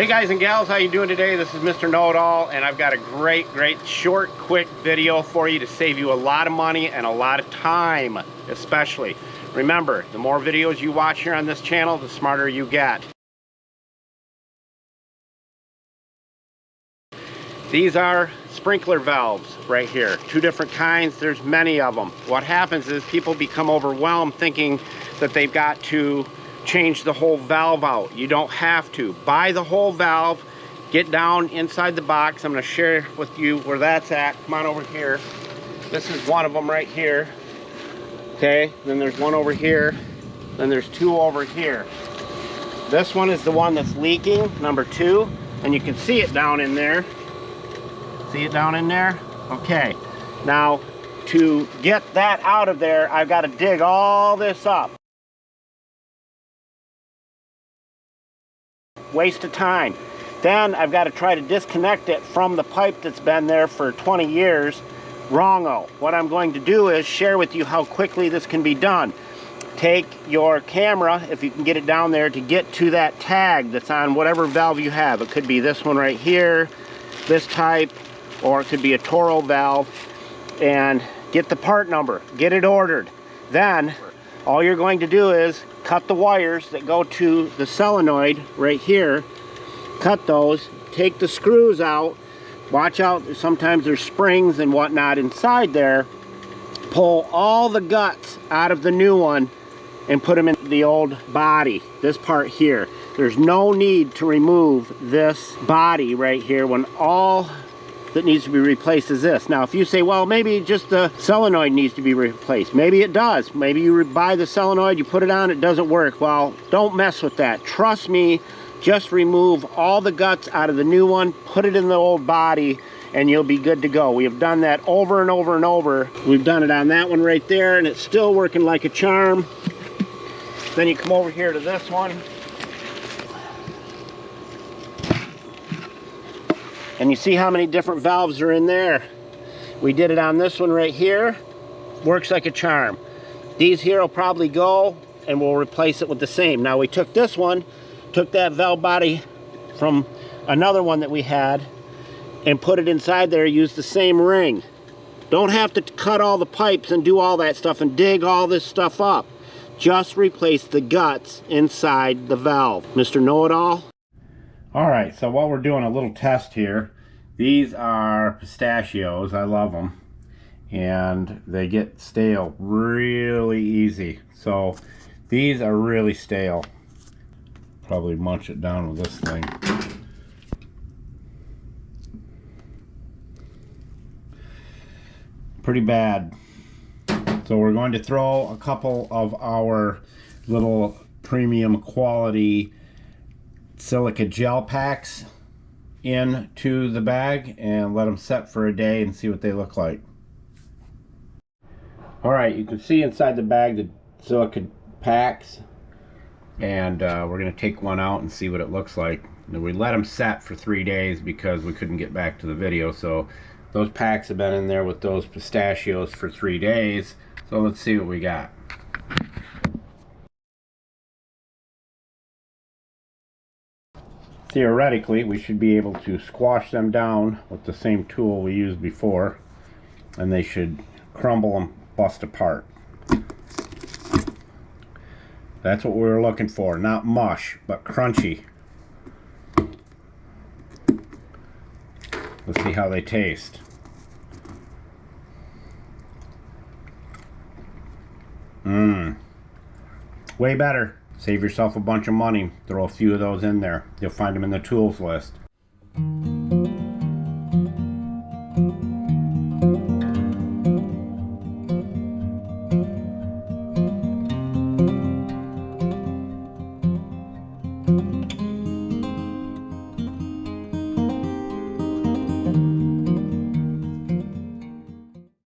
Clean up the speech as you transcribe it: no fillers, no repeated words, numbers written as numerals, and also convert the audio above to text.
Hey guys and gals, how you doing today? This is Mr. Know-It-All, and I've got a great short quick video for you to save you a lot of money and a lot of time especially. Remember, the more videos you watch here on this channel, the smarter you get. These are sprinkler valves right here. Two different kinds, there's many of them. What happens is people become overwhelmed thinking that they've got to change the whole valve out. You don't have to. Buy the whole valve, get down inside the box. I'm going to share with you where that's at. Come on over here. This is one of them right here. Okay, then there's one over here. Then there's two over here. This one is the one that's leaking, number 2, and you can see it down in there. See it down in there? Okay. Now, to get that out of there, I've got to dig all this up. Waste of time. Then I've got to try to disconnect it from the pipe that's been there for 20 years. Wrong-o. What I'm going to do is share with you how quickly this can be done. Take your camera, if you can get it down there, to get to that tag that's on whatever valve you have. It could be this one right here, this type, or it could be a Toro valve, and get the part number, get it ordered. Then all you're going to do is cut the wires that go to the solenoid right here. Cut those, take the screws out. Watch out, sometimes there's springs and whatnot inside there. Pull all the guts out of the new one and put them in the old body, this part here. There's no need to remove this body right here when all that needs to be replaced is this. Now if you say, well, maybe just the solenoid needs to be replaced, maybe it does. Maybe you buy the solenoid, you put it on, it doesn't work. Well, don't mess with that. Trust me, just remove all the guts out of the new one, put it in the old body, and you'll be good to go. We have done that over and over and over. We've done it on that one right there, and it's still working like a charm. Then you come over here to this one, and you see how many different valves are in there. We did it on this one right here. Works like a charm. These here will probably go, and we'll replace it with the same. Now we took this one, took that valve body from another one that we had, and put it inside there, used the same ring. Don't have to cut all the pipes and do all that stuff and dig all this stuff up. Just replace the guts inside the valve. Mr. Know-It-All. Alright, so while we're doing a little test here, these are pistachios. I love them. And they get stale really easy. So these are really stale. Probably munch it down with this thing. Pretty bad. So we're going to throw a couple of our little premium quality silica gel packs into the bag and let them set for a day and see what they look like. Alright, you can see inside the bag the silica packs, and we're going to take one out and see what it looks like. And we let them set for 3 days because we couldn't get back to the video, so those packs have been in there with those pistachios for 3 days. So let's see what we got. Theoretically, we should be able to squash them down with the same tool we used before, and they should crumble and bust apart. That's what we were looking for, not mush, but crunchy. Let's see how they taste. Way better. Save yourself a bunch of money. Throw a few of those in there. You'll find them in the tools list.